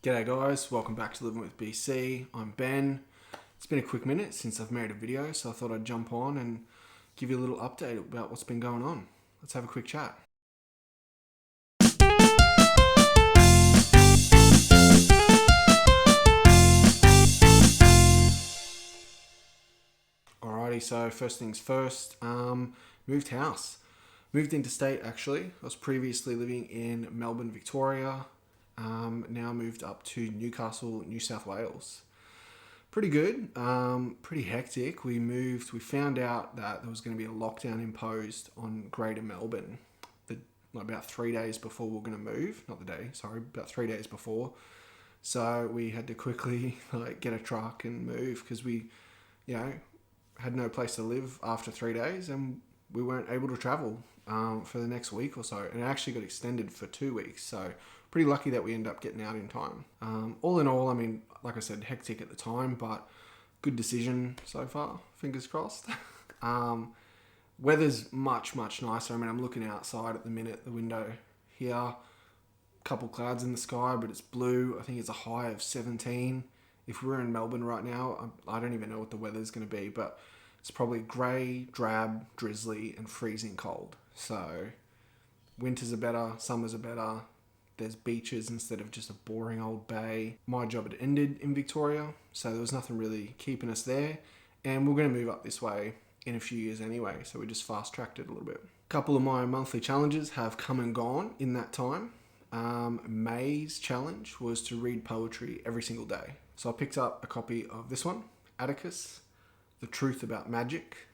G'day guys, welcome back to Living with BC. I'm Ben. It's been a quick minute since I've made a video, so I thought I'd jump on and give you a little update about what's been going on. Let's have a quick chat. Alrighty, so first things first, moved house. Moved interstate actually. I was previously living in Melbourne, Victoria. Now moved up to Newcastle, New South Wales. Pretty good, pretty hectic. We found out that there was going to be a lockdown imposed on Greater Melbourne about 3 days before we were going to move. Not the day, sorry, about 3 days before. So we had to quickly get a truck and move because we, had no place to live after 3 days and we weren't able to travel for the next week or so. And it actually got extended for 2 weeks. So pretty lucky that we ended up getting out in time. All in all, I mean, like I said, hectic at the time, but good decision so far. Fingers crossed. Weather's much nicer. I mean, I'm looking outside at the minute, the window here. Couple clouds in the sky, but it's blue. I think it's a high of 17. If we were in Melbourne right now, I don't even know what the weather's going to be, but it's probably grey, drab, drizzly, and freezing cold. So winters are better, summers are better. There's beaches instead of just a boring old bay. My job had ended in Victoria, so there was nothing really keeping us there. And we're going to move up this way in a few years anyway, so we just fast-tracked it a little bit. A couple of my monthly challenges have come and gone in that time. May's challenge was to read poetry every single day. So I picked up a copy of this one, Atticus, The Truth About Magic.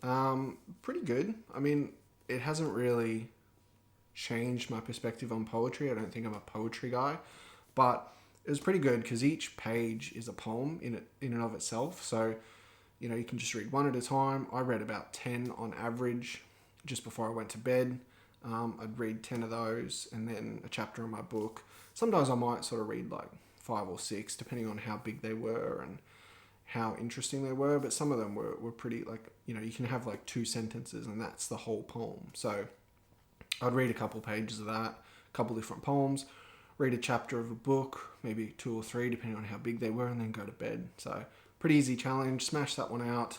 Pretty good. I mean, it hasn't really changed my perspective on poetry. I don't think I'm a poetry guy, but it was pretty good because each page is a poem in and of itself. So, you can just read one at a time. I read about 10 on average just before I went to bed. I'd read 10 of those and then a chapter in my book. Sometimes I might sort of read 5 or 6, depending on how big they were and how interesting they were. But some of them were pretty, you can have 2 sentences and that's the whole poem. So I'd read a couple pages of that, a couple different poems, read a chapter of a book, maybe 2 or 3, depending on how big they were, and then go to bed. So pretty easy challenge. Smash that one out.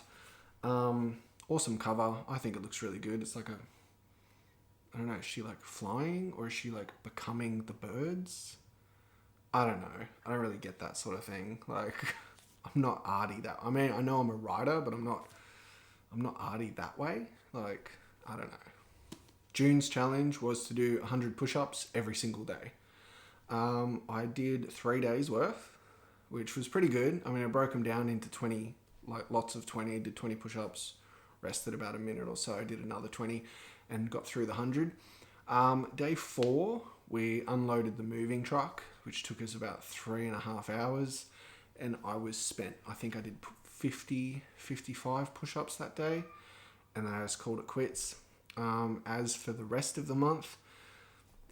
Awesome cover. I think it looks really good. It's I don't know, is she flying or is she becoming the birds? I don't know. I don't really get that sort of thing. I'm not arty that. I mean, I know I'm a writer, but I'm not arty that way. I don't know. June's challenge was to do 100 push-ups every single day. I did 3 days worth, which was pretty good. I mean, I broke them down into 20, lots of 20. Did 20 push-ups, rested about a minute or so, did another 20, and got through the 100. Day 4, we unloaded the moving truck, which took us about 3.5 hours, and I was spent. I think I did 50, 55 push-ups that day, and then I just called it quits. As for the rest of the month,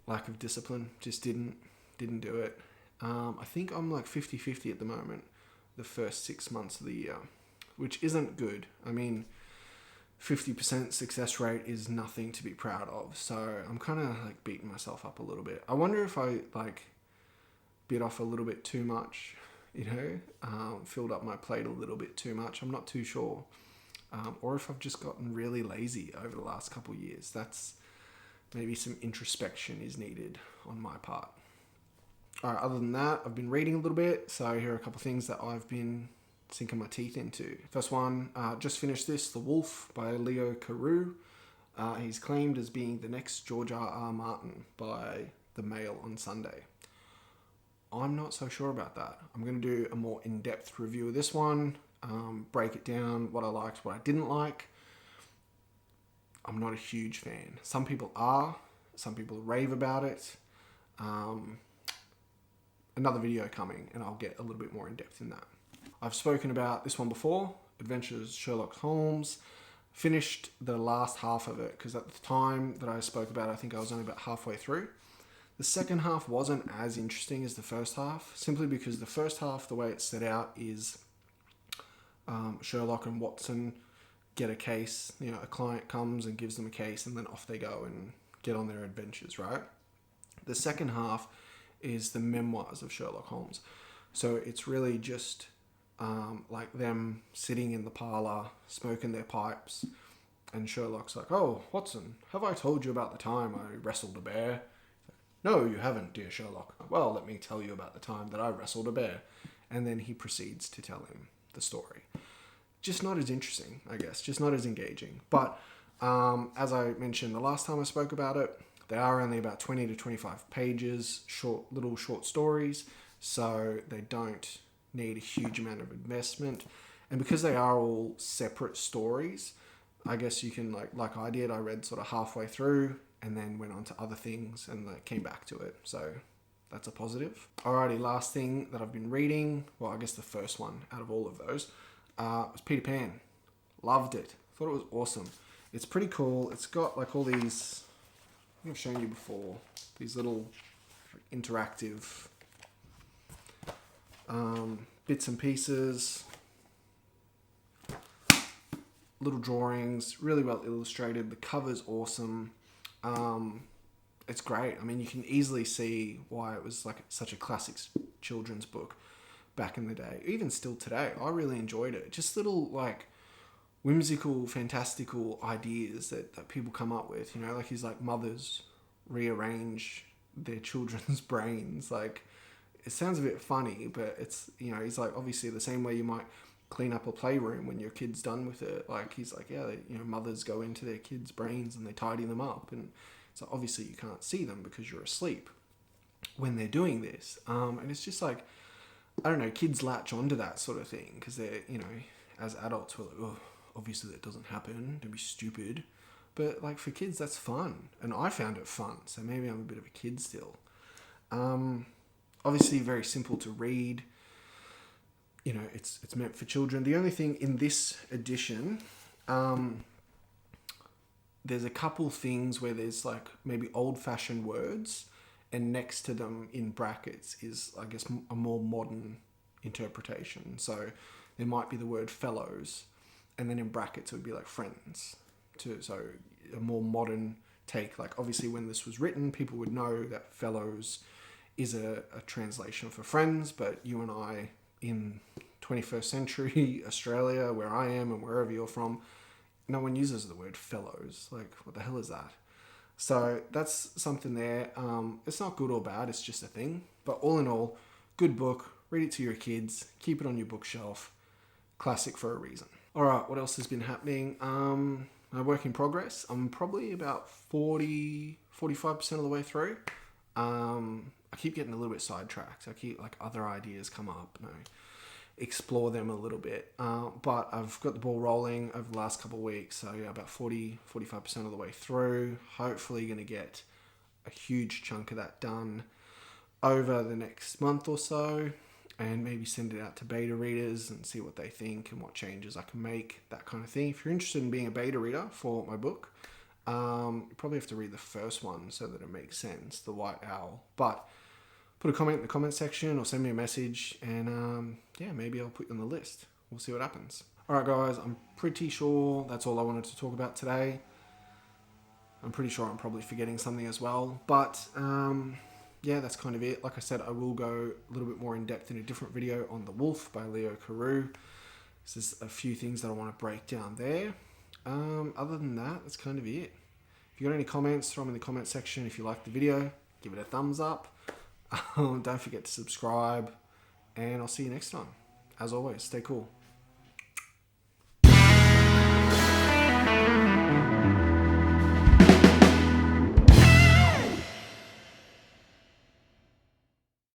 lack of discipline, just didn't do it. I think I'm 50-50 at the moment, the first 6 months of the year, which isn't good. I mean, 50% success rate is nothing to be proud of. So I'm kind of beating myself up a little bit. I wonder if I bit off a little bit too much, filled up my plate a little bit too much. I'm not too sure. Or if I've just gotten really lazy over the last couple of years. That's maybe some introspection is needed on my part. All right, other than that, I've been reading a little bit. So here are a couple of things that I've been sinking my teeth into. First one, just finished this, The Wolf by Leo Carew. He's claimed as being the next George R.R. Martin by The Mail on Sunday. I'm not so sure about that. I'm going to do a more in-depth review of this one, break it down, what I liked, what I didn't like. I'm not a huge fan. Some people are. Some people rave about it. Another video coming, and I'll get a little bit more in-depth in that. I've spoken about this one before, Adventures of Sherlock Holmes. Finished the last half of it, because at the time that I spoke about it, I think I was only about halfway through. The second half wasn't as interesting as the first half, simply because the first half, the way it's set out is Sherlock and Watson get a case. A client comes and gives them a case, and then off they go and get on their adventures, right? The second half is the memoirs of Sherlock Holmes. So it's really just like them sitting in the parlour, smoking their pipes, and Sherlock's like, "Oh, Watson, have I told you about the time I wrestled a bear?" "No, you haven't, dear Sherlock." "Well, let me tell you about the time that I wrestled a bear." And then he proceeds to tell him the story. Just not as interesting, I guess, just not as engaging. But as I mentioned the last time I spoke about it, they are only about 20 to 25 pages, little short stories, so they don't need a huge amount of investment. And because they are all separate stories, I guess you can, like I did, I read sort of halfway through and then went on to other things and came back to it. So that's a positive. Alrighty, last thing that I've been reading, well, I guess the first one out of all of those, was Peter Pan. Loved it. Thought it was awesome. It's pretty cool. It's got like all these, I think I've shown you before, these little interactive bits and pieces, little drawings, really well illustrated. The cover's awesome. It's great. I mean, you can easily see why it was like such a classic children's book back in the day. Even still today, I really enjoyed it. Just little like whimsical, fantastical ideas that people come up with. You know, like he's like mothers rearrange their children's brains. Like, it sounds a bit funny, but it's, you know, he's like, obviously the same way you might clean up a playroom when your kid's done with it. Like, he's like, yeah, you know, mothers go into their kids' brains and they tidy them up. And so obviously you can't see them because you're asleep when they're doing this. And it's just like, I don't know, kids latch onto that sort of thing because they're, you know, as adults we're like, oh, obviously that doesn't happen, don't be stupid. But like for kids, that's fun. And I found it fun. So maybe I'm a bit of a kid still. Obviously very simple to read. You know, it's meant for children. The only thing in this edition, there's a couple things where there's like maybe old-fashioned words, and next to them in brackets is, I guess, a more modern interpretation. So there might be the word fellows, and then in brackets it would be like friends. So a more modern take. Like obviously when this was written, people would know that fellows is a translation for friends, but you and I in 21st century Australia, where I am and wherever you're from, no one uses the word fellows. Like, what the hell is that? So that's something there. It's not good or bad, it's just a thing. But all in all, good book. Read it to your kids. Keep it on your bookshelf. Classic for a reason. All right, what else has been happening? My work in progress. I'm probably about 45% of the way through. I keep getting a little bit sidetracked. I keep, like, other ideas come up and I explore them a little bit. But I've got the ball rolling over the last couple of weeks. So yeah, about 45% of the way through. Hopefully going to get a huge chunk of that done over the next month or so, and maybe send it out to beta readers and see what they think and what changes I can make, that kind of thing. If you're interested in being a beta reader for my book, you probably have to read the first one so that it makes sense, The White Owl. But put a comment in the comment section or send me a message and yeah, maybe I'll put you on the list. We'll see what happens. Alright guys, I'm pretty sure that's all I wanted to talk about today. I'm pretty sure I'm probably forgetting something as well. But yeah, that's kind of it. Like I said, I will go a little bit more in depth in a different video on The Wolf by Leo Carew. There's a few things that I want to break down there. Other than that, that's kind of it. If you got any comments, throw them in the comment section. If you liked the video, give it a thumbs up. Don't forget to subscribe, and I'll see you next time. As always, stay cool.